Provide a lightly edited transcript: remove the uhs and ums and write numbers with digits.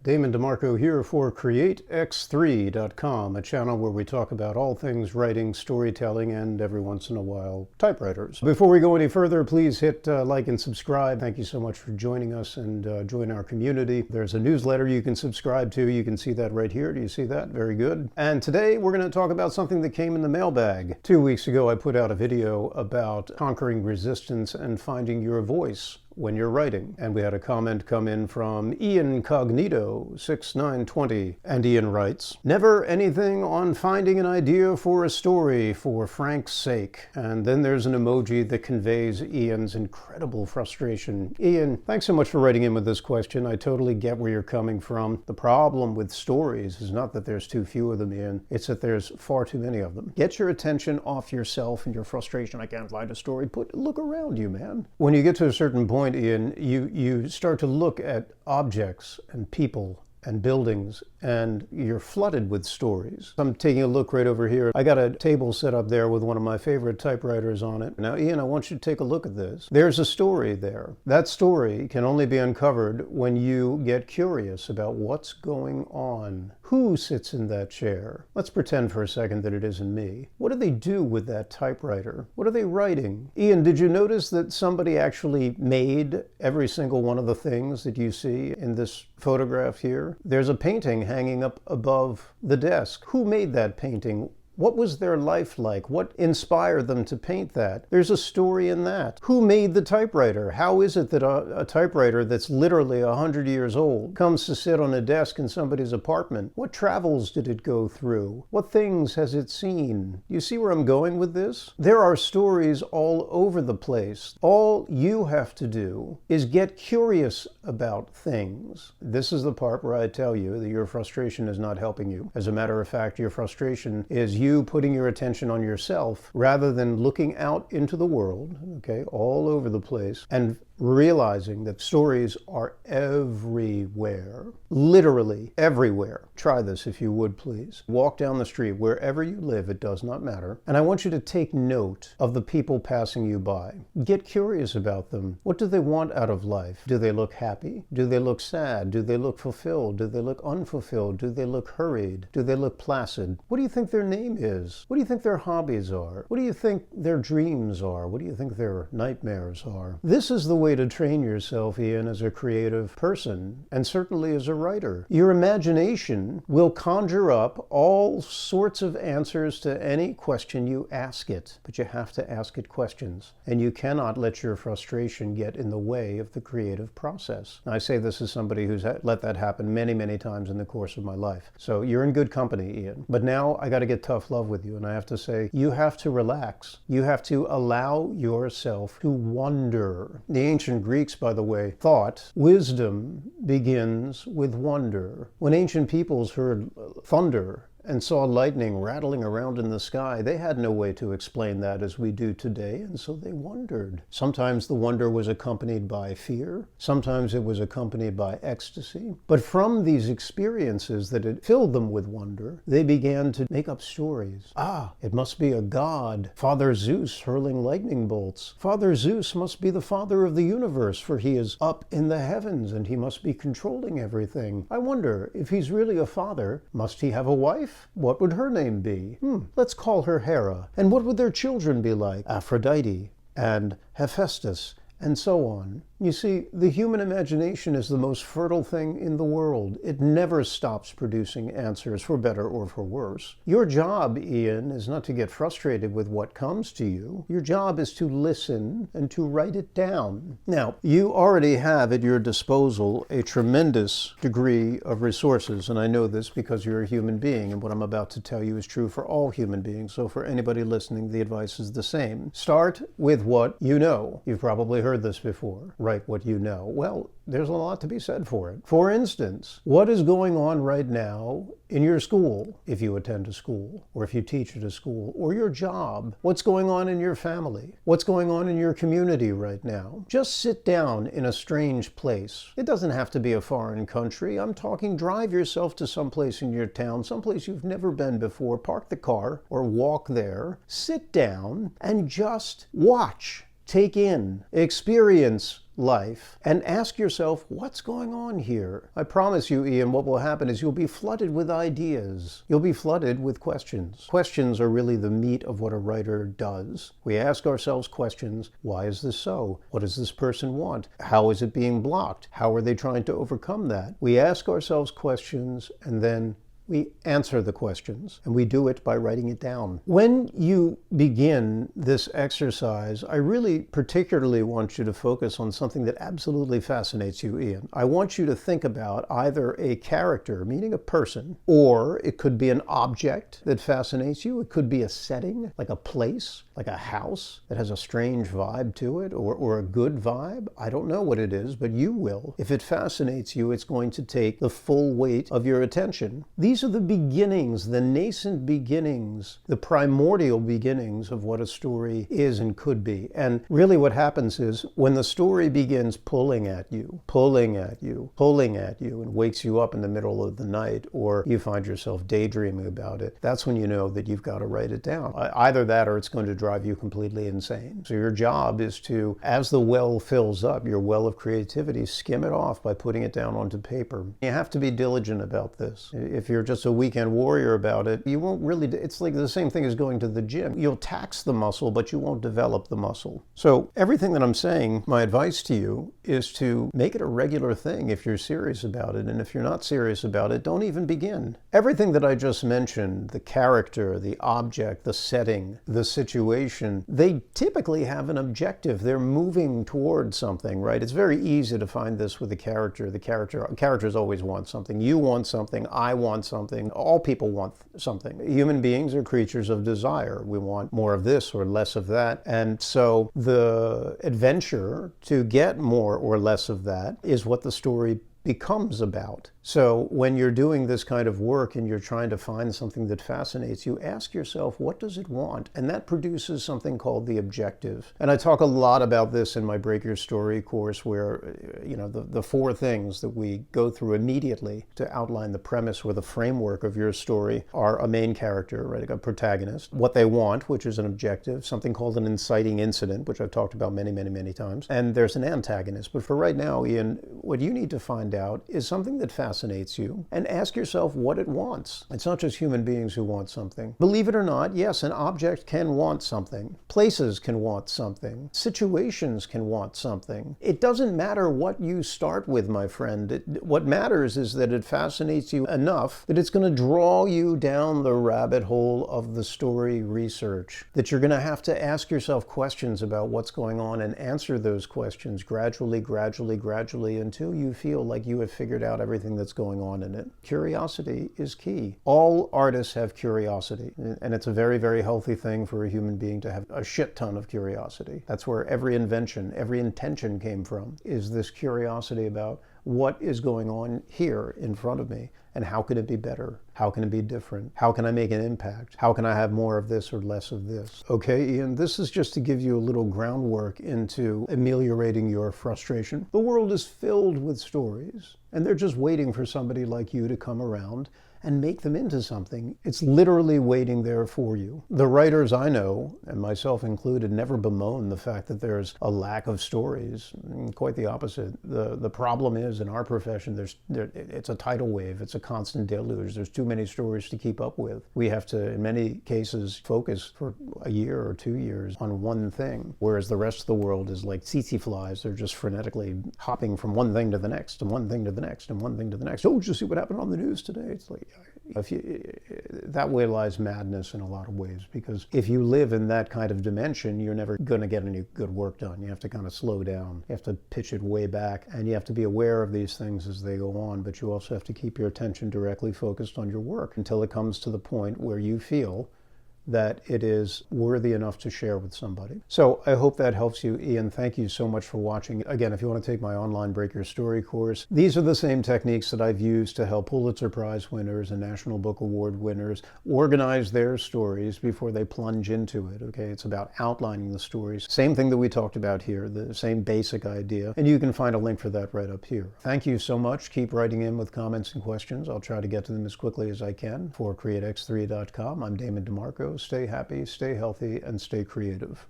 Damon DeMarco here for CreateX3.com, a channel where we talk about all things writing, storytelling, and every once in a while, typewriters. Before we go any further, please hit like and subscribe. Thank you so much for joining us and join our community. There's a newsletter you can subscribe to. You can see that right here. Do you see that? Very good. And today we're going to talk about something that came in the mailbag. 2 weeks ago, I put out a video about conquering resistance and finding your voice when you're writing. And we had a comment come in from Ian Cognito 6920, and Ian writes, "Never anything on finding an idea for a story for Frank's sake." And then there's an emoji that conveys Ian's incredible frustration. Ian, thanks so much for writing in with this question. I totally get where you're coming from. The problem with stories is not that there's too few of them, Ian, it's that there's far too many of them. Get your attention off yourself and your frustration. I can't find a story. Look around you, man. When you get to a certain point, Ian, you start to look at objects and people and buildings, and you're flooded with stories. I'm taking a look right over here. I got a table set up there with one of my favorite typewriters on it. Now, Ian, I want you to take a look at this. There's a story there. That story can only be uncovered when you get curious about what's going on. Who sits in that chair? Let's pretend for a second that it isn't me. What do they do with that typewriter? What are they writing? Ian, did you notice that somebody actually made every single one of the things that you see in this photograph here? There's a painting hanging up above the desk. Who made that painting? What was their life like? What inspired them to paint that? There's a story in that. Who made the typewriter? How is it that a typewriter that's literally 100 years old comes to sit on a desk in somebody's apartment? What travels did it go through? What things has it seen? You see where I'm going with this? There are stories all over the place. All you have to do is get curious about things. This is the part where I tell you that your frustration is not helping you. As a matter of fact, your frustration is you putting your attention on yourself rather than looking out into the world, okay, all over the place, and realizing that stories are everywhere, literally everywhere. Try this if you would, please. Walk down the street, wherever you live, it does not matter. And I want you to take note of the people passing you by. Get curious about them. What do they want out of life? Do they look happy? Do they look sad? Do they look fulfilled? Do they look unfulfilled? Do they look hurried? Do they look placid? What do you think their name is? What do you think their hobbies are? What do you think their dreams are? What do you think their nightmares are? This is the way to train yourself, Ian, as a creative person, and certainly as a writer. Your imagination will conjure up all sorts of answers to any question you ask it, but you have to ask it questions, and you cannot let your frustration get in the way of the creative process. I say this as somebody who's let that happen many, many times in the course of my life. So you're in good company, Ian. But now I got to get tough love with you, and I have to say, you have to relax. You have to allow yourself to wonder. The ancient Greeks, by the way, thought wisdom begins with wonder. When ancient peoples heard thunder and saw lightning rattling around in the sky, they had no way to explain that as we do today, and so they wondered. Sometimes the wonder was accompanied by fear. Sometimes it was accompanied by ecstasy. But from these experiences that had filled them with wonder, they began to make up stories. It must be a god, Father Zeus, hurling lightning bolts. Father Zeus must be the father of the universe, for he is up in the heavens, and he must be controlling everything. I wonder, if he's really a father, must he have a wife? What would her name be? Let's call her Hera. And what would their children be like? Aphrodite and Hephaestus, and so on. You see, the human imagination is the most fertile thing in the world. It never stops producing answers, for better or for worse. Your job, Ian, is not to get frustrated with what comes to you. Your job is to listen and to write it down. Now, you already have at your disposal a tremendous degree of resources, and I know this because you're a human being, and what I'm about to tell you is true for all human beings, so for anybody listening, the advice is the same. Start with what you know. You've probably heard this before. Write what you know. Well, there's a lot to be said for it. For instance, what is going on right now in your school, if you attend a school, or if you teach at a school, or your job? What's going on in your family? What's going on in your community right now? Just sit down in a strange place. It doesn't have to be a foreign country. I'm talking drive yourself to someplace in your town, someplace you've never been before. Park the car or walk there. Sit down and just watch. take in, experience life, and ask yourself, what's going on here? I promise you, Ian, what will happen is you'll be flooded with ideas. You'll be flooded with questions. Questions are really the meat of what a writer does. We ask ourselves questions. Why is this so? What does this person want? How is it being blocked? How are they trying to overcome that? We ask ourselves questions, and then we answer the questions, and we do it by writing it down. When you begin this exercise, I really particularly want you to focus on something that absolutely fascinates you, Ian. I want you to think about either a character, meaning a person, or it could be an object that fascinates you. It could be a setting, like a place, like a house that has a strange vibe to it, or a good vibe. I don't know what it is, but you will. If it fascinates you, it's going to take the full weight of your attention. These are the beginnings, the nascent beginnings, the primordial beginnings of what a story is and could be. And really what happens is when the story begins pulling at you, and wakes you up in the middle of the night, or you find yourself daydreaming about it, that's when you know that you've got to write it down. Either that or it's going to drive you completely insane. So your job is to, as the well fills up, your well of creativity, skim it off by putting it down onto paper. You have to be diligent about this. If you're just a weekend warrior about it, you won't really, it's like the same thing as going to the gym. You'll tax the muscle, but you won't develop the muscle. So everything that I'm saying, my advice to you is to make it a regular thing if you're serious about it. And if you're not serious about it, don't even begin. Everything that I just mentioned, the character, the object, the setting, the situation, they typically have an objective. They're moving towards something, right? It's very easy to find this with a character. Characters always want something. You want something. I want something. All people want something. Human beings are creatures of desire. We want more of this or less of that. And so the adventure to get more or less of that is what the story becomes about. So when you're doing this kind of work and you're trying to find something that fascinates you, ask yourself, what does it want? And that produces something called the objective. And I talk a lot about this in my Break Your Story course, where, you know, the four things that we go through immediately to outline the premise or the framework of your story are a main character, right, a protagonist, what they want, which is an objective, something called an inciting incident, which I've talked about many, many, many times, and there's an antagonist. But for right now, Ian, what you need to find out is something that fascinates you, and ask yourself what it wants. It's not just human beings who want something. Believe it or not, yes, an object can want something. Places can want something. Situations can want something. It doesn't matter what you start with, my friend. What matters is that it fascinates you enough that it's going to draw you down the rabbit hole of the story research, that you're going to have to ask yourself questions about what's going on and answer those questions gradually until you feel like you have figured out everything that's going on in it. Curiosity is key. All artists have curiosity, and it's a very, very healthy thing for a human being to have a shit ton of curiosity. That's where every invention, every intention came from, is this curiosity about what is going on here in front of me, and how can it be better? How can it be different? How can I make an impact? How can I have more of this or less of this? Okay, Ian, this is just to give you a little groundwork into ameliorating your frustration. The world is filled with stories, and they're just waiting for somebody like you to come around and make them into something. It's literally waiting there for you. The writers I know, and myself included, never bemoan the fact that there's a lack of stories. Quite the opposite. The problem is, in our profession, it's a tidal wave. It's a constant deluge. There's too many stories to keep up with. We have to, in many cases, focus for a year or 2 years on one thing, whereas the rest of the world is like tsetse flies. They're just frenetically hopping from one thing to the next, and one thing to the next, and one thing to the next. Oh, did you see what happened on the news today? It's like, that way lies madness in a lot of ways, because if you live in that kind of dimension, you're never going to get any good work done. You have to kind of slow down. You have to pitch it way back, and you have to be aware of these things as they go on, but you also have to keep your attention directly focused on your work until it comes to the point where you feel that it is worthy enough to share with somebody. So I hope that helps you, Ian. Thank you so much for watching. Again, if you want to take my online Break Your Story course, these are the same techniques that I've used to help Pulitzer Prize winners and National Book Award winners organize their stories before they plunge into it, okay? It's about outlining the stories. Same thing that we talked about here, the same basic idea, and you can find a link for that right up here. Thank you so much. Keep writing in with comments and questions. I'll try to get to them as quickly as I can. For CreateX3.com, I'm Damon DeMarco. Stay happy, stay healthy, and stay creative.